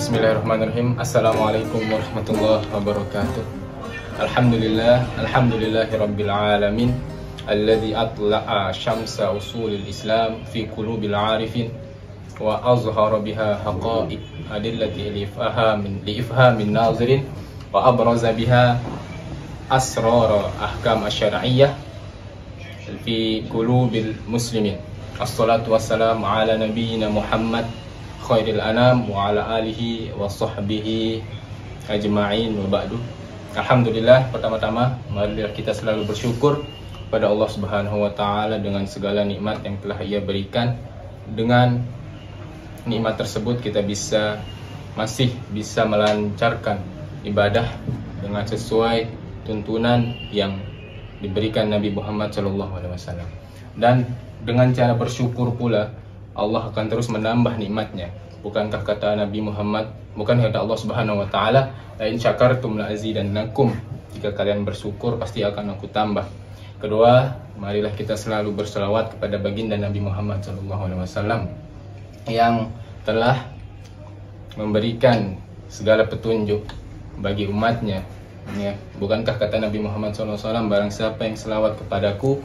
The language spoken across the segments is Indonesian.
Bismillahirrahmanirrahim. Assalamualaikum warahmatullahi wabarakatuh. Alhamdulillahi rabbil alamin, alladzi atla'a syamsa usulil islam fi qulubil arifin wa azhara biha haqa'iq adillati liifhamin nazirin wa abraza biha asrar ahkam asy-syar'iyyah fi qulubil muslimin. Assalatu wassalamu ala nabiyyina Muhammad khairil anam wa ala alihi wa sahbihi ajma'in wa ba'du. Alhamdulillah, pertama-tama marilah kita selalu bersyukur pada Allah Subhanahu wa taala dengan segala nikmat yang telah Ia berikan. Dengan nikmat tersebut kita masih bisa melancarkan ibadah dengan sesuai tuntunan yang diberikan Nabi Muhammad SAW. Dan dengan cara bersyukur pula Allah akan terus menambah nikmatnya. Bukankah kata Nabi Muhammad, bukan kata Allah Subhanahu wa taala, la in syakartum la azidannakum, jika kalian bersyukur pasti akan aku tambah. Kedua, marilah kita selalu berselawat kepada baginda Nabi Muhammad SAW yang telah memberikan segala petunjuk bagi umatnya. Ya, bukankah kata Nabi Muhammad SAW, barang siapa yang selawat kepadaku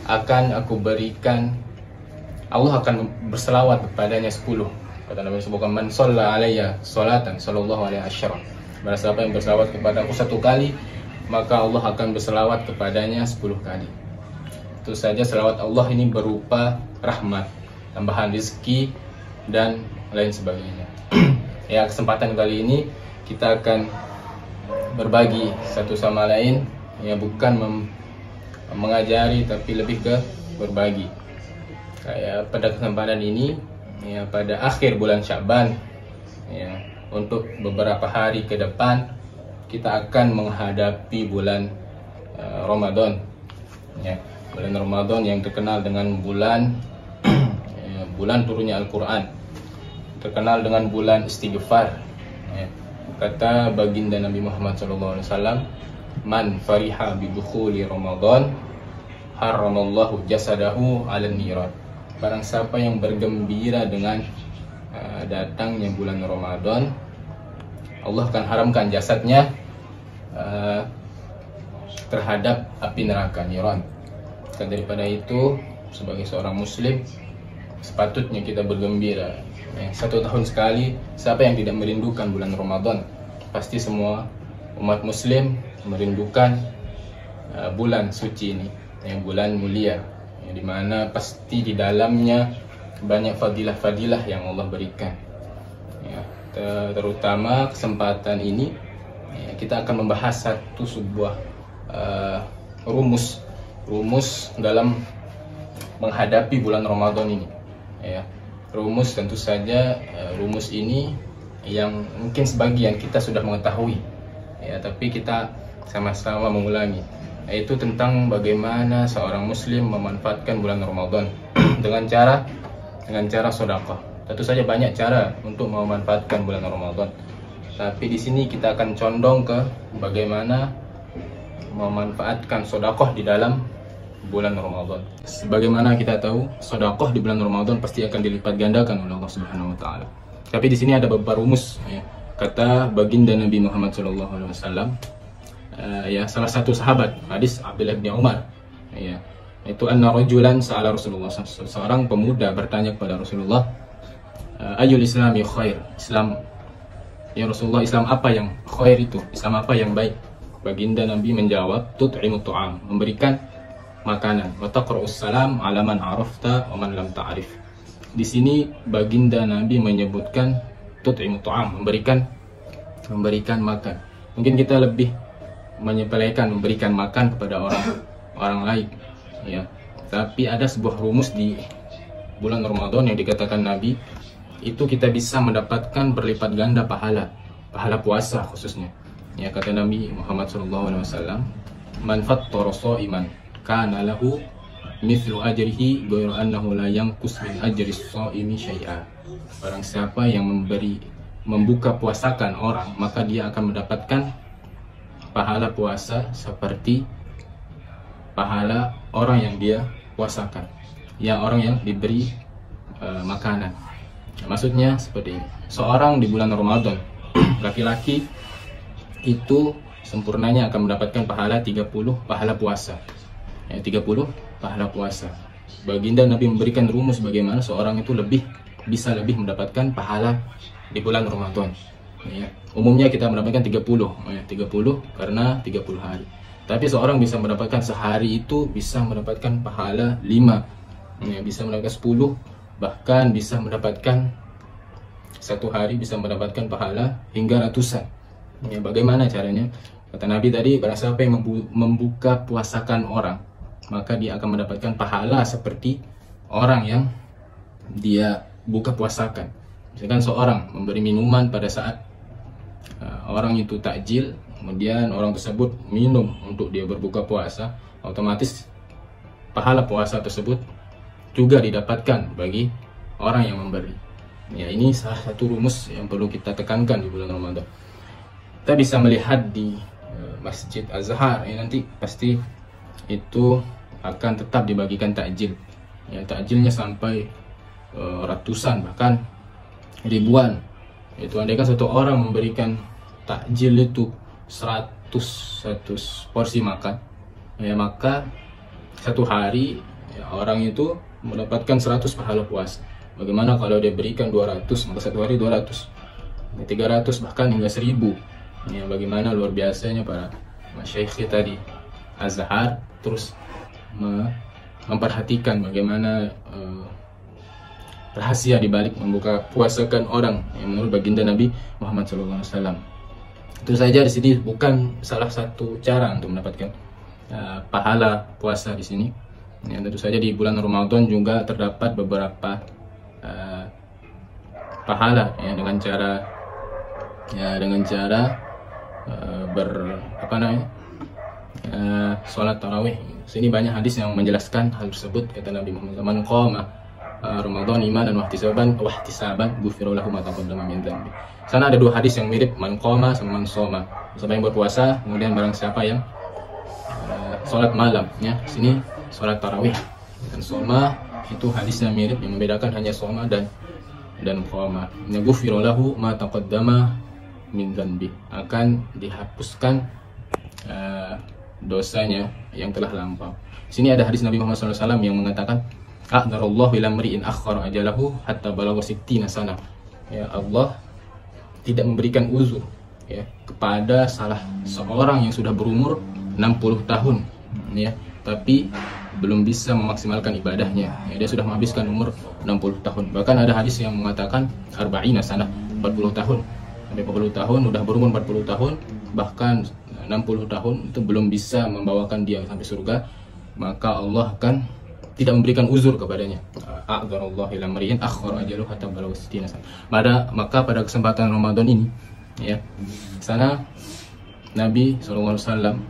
akan aku berikan, Allah akan berselawat kepadanya 10. Kata Nabi sebutkan, man shalla alayya sholatan sallallahu alaihi wasallam. Barang siapa yang berselawat kepadaku 1 kali, maka Allah akan berselawat kepadanya 10 kali. Itu saja selawat Allah ini berupa rahmat, tambahan rezeki dan lain sebagainya. Ya, kesempatan kali ini kita akan berbagi satu sama lain, ya, bukan mengajari tapi lebih ke berbagi. Kayak pada kesempatan ini, ya, pada akhir bulan Sya'ban, ya, untuk beberapa hari ke depan kita akan menghadapi bulan Ramadan, ya, bulan Ramadan yang terkenal dengan bulan bulan turunnya Al-Quran, terkenal dengan bulan istighfar. Ya. Kata baginda Nabi Muhammad SAW, man fariha bi dukhuli Ramadan haramallahu jasadahu 'alan niran. Barang siapa yang bergembira dengan datangnya bulan Ramadan, Allah akan haramkan jasadnya terhadap api neraka, niran. Dan daripada itu, sebagai seorang muslim sepatutnya kita bergembira. 1 tahun sekali, siapa yang tidak merindukan bulan Ramadan? Pasti semua umat muslim merindukan bulan suci ini, yang bulan mulia, di mana pasti di dalamnya banyak fadilah-fadilah yang Allah berikan. Ya, terutama kesempatan ini, ya, kita akan membahas sebuah rumus dalam menghadapi bulan Ramadan ini. Ya, rumus tentu saja rumus ini yang mungkin sebagian kita sudah mengetahui, ya, tapi kita sama-sama mengulangi, yaitu tentang bagaimana seorang muslim memanfaatkan bulan Ramadan dengan cara sedekah. Tentu saja banyak cara untuk memanfaatkan bulan Ramadan, tapi di sini kita akan condong ke bagaimana memanfaatkan sedekah di dalam bulan Ramadan. Sebagaimana kita tahu, sedekah di bulan Ramadan pasti akan dilipat gandakan oleh Allah Subhanahu wa taala. Tapi di sini ada beberapa rumus, ya. Kata baginda Nabi Muhammad SAW, ya, salah satu sahabat, hadis Abdullah bin Umar, ya, itu anna rajulan sa'ala Rasulullah, seorang pemuda bertanya kepada Rasulullah, ayyul islami khair, Islam, ya Rasulullah, Islam apa yang khair itu, Islam apa yang baik? Baginda Nabi menjawab, tut'imu tu'am, memberikan makanan, wa taqra'us salam ala man arafta wa man lam ta'rif. Di sini baginda Nabi menyebutkan tut'imu tu'am, memberikan makan. Mungkin kita lebih menyepelekan memberikan makan kepada orang lain, ya. Tapi ada sebuah rumus di bulan Ramadan yang dikatakan Nabi, itu kita bisa mendapatkan berlipat ganda pahala puasa khususnya. Ya, kata Nabi Muhammad SAW, man fattara sha'iman kana lahu mithlu ajrihi ghairu annahu la yanqus min ajri shaimi syai'a. Barang siapa yang membuka puasakan orang, maka dia akan mendapatkan pahala puasa seperti pahala orang yang dia puasakan, yang orang yang diberi makanan. Maksudnya seperti ini, seorang di bulan Ramadan laki-laki itu sempurnanya akan mendapatkan pahala 30 pahala puasa. Ya, 30 pahala puasa. Baginda Nabi memberikan rumus bagaimana seorang itu bisa lebih mendapatkan pahala di bulan Ramadan. Ya, umumnya kita mendapatkan 30, ya, 30 karena 30 hari. Tapi seorang bisa mendapatkan sehari itu bisa mendapatkan pahala 5, ya, bisa mendapatkan 10, bahkan bisa mendapatkan satu hari bisa mendapatkan pahala hingga ratusan. Ya, bagaimana caranya? Kata Nabi tadi, barang siapa yang membuka puasakan orang, maka dia akan mendapatkan pahala seperti orang yang dia buka puasakan. Misalkan seorang memberi minuman pada saat orang itu takjil, kemudian orang tersebut minum untuk dia berbuka puasa, otomatis pahala puasa tersebut juga didapatkan bagi orang yang memberi. Ya, ini salah satu rumus yang perlu kita tekankan di bulan Ramadan. Kita bisa melihat di Masjid Azhar, ya, nanti pasti itu akan tetap dibagikan takjil. Ya, takjilnya sampai ratusan bahkan ribuan. Itu andaikan satu orang memberikan takjil itu 100 porsi makan, ya, maka satu hari ya, orang itu mendapatkan 100 pahala puasa. Bagaimana kalau dia berikan 200, maka satu hari 200, 300, bahkan hingga 1000. Ya, bagaimana luar biasanya para masyayikh kita di Azhar terus memperhatikan bagaimana rahasia dibalik membuka puasakan orang yang menurut baginda Nabi Muhammad SAW. Itu saja di sini bukan salah satu cara untuk mendapatkan pahala puasa di sini. Ya, tentu saja di bulan Ramadan juga terdapat beberapa pahala ya, dengan cara sholat tarawih. Sini banyak hadis yang menjelaskan hal tersebut. Kata Nabi Muhammad, "Man qama Ramadan imanan wa ihtisaban ghufira lahu ma taqaddama min dhanbi." Sana ada dua hadis yang mirip, man qama sama man shoma. Siapa yang berpuasa, kemudian barang siapa yang sholat malam, ya. Sini sholat tarawih dan shoma itu hadisnya mirip, yang membedakan hanya shoma dan qama. Ghufira lahu ma taqaddama min dhanbi, akan dihapuskan dosanya yang telah lampau. Sini ada hadis Nabi Muhammad SAW yang mengatakan, "A'dzarallahu ila mri'in akhkhara ajalahu hatta balagha 60 sana." Ya, Allah tidak memberikan uzur ya kepada salah seorang yang sudah berumur 60 tahun ya, tapi belum bisa memaksimalkan ibadahnya. Ya, dia sudah menghabiskan umur 60 tahun. Bahkan ada hadis yang mengatakan arba'ina sana, 40 tahun. Sampai 40 tahun, udah berumur 40 tahun, bahkan 60 tahun itu belum bisa membawakan dia sampai surga, maka Allah akan tidak memberikan uzur kepadanya. A'dzarallahu ila mri'in akhkhara ajalahu hatta balagha 60 sana. Maka pada kesempatan Ramadan ini ya, sana Nabi SAW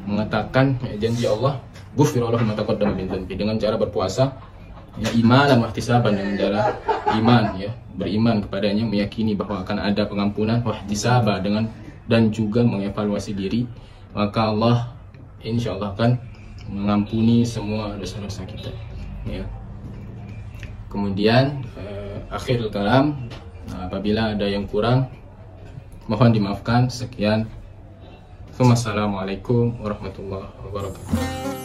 mengatakan ya, janji Allah, ghufira lahu ma taqaddama min dhanbi, dengan cara berpuasa ya, iman dan ihtisaban, dengan cara iman ya, beriman kepadanya, meyakini bahwa akan ada pengampunan, ihtisaba dan juga mengevaluasi diri, maka Allah insyaallah akan mengampuni semua dosa-dosa kita ya. Kemudian akhirul kalam, apabila ada yang kurang mohon dimaafkan. Sekian. Wassalamualaikum warahmatullahi wabarakatuh.